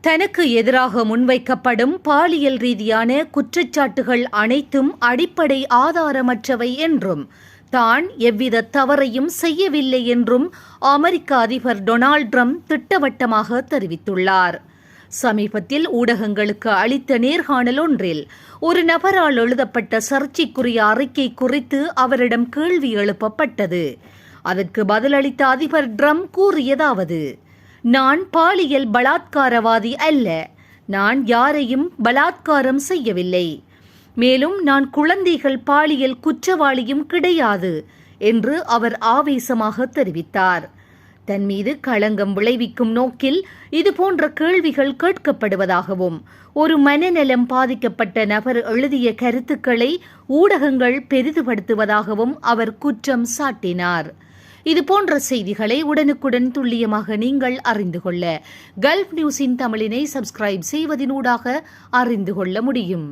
தனக்கு எதிராக முன்வைக்கப்படும் பாலியல் ரீதியான குற்றச்சாட்டுகள் அனைத்தும் அடிப்படை ஆதாரமற்றவை என்றும் தான் எவ்வித தவறையும் செய்யவில்லை என்றும் அமெரிக்க அதிபர் டொனால்ட் ட்ரம்ப் திட்டவட்டமாக தெரிவித்துள்ளார். சமீபத்தில் ஊடகங்களுக்கு அளித்த நேர்காணல் ஒன்றில் ஒரு நபரால் எழுதப்பட்ட சர்ச்சைக்குரிய அறிக்கை குறித்து அவரிடம் கேள்வி எழுப்பப்பட்டது. அதற்கு பதிலளித்த அதிபர் ட்ரம்ப் கூறியதாவது: நான் பாலியல் பலாத்காரவாதி அல்ல. நான் யாரையும் பலாத்காரம் செய்யவில்லை. மேலும் நான் குழந்தைகள் பாலியல் குற்றவாளியும் கிடையாது என்று அவர் ஆவேசமாக தெரிவித்தார். தன் மீது களங்கம் விளைவிக்கும் நோக்கில் இதுபோன்ற கேள்விகள் கேட்கப்படுவதாகவும் ஒரு மனநலம் பாதிக்கப்பட்ட நபர் எழுதிய கருத்துக்களை ஊடகங்கள் பெரிதுபடுத்துவதாகவும் அவர் குற்றம் சாட்டினார். இதுபோன்ற செய்திகளை உடனுக்குடன் துல்லியமாக நீங்கள் அறிந்து கொள்ள கல்ஃப் நியூஸின் தமிழினை சப்ஸ்கிரைப் செய்வதனூடாக அறிந்து கொள்ள முடியும்.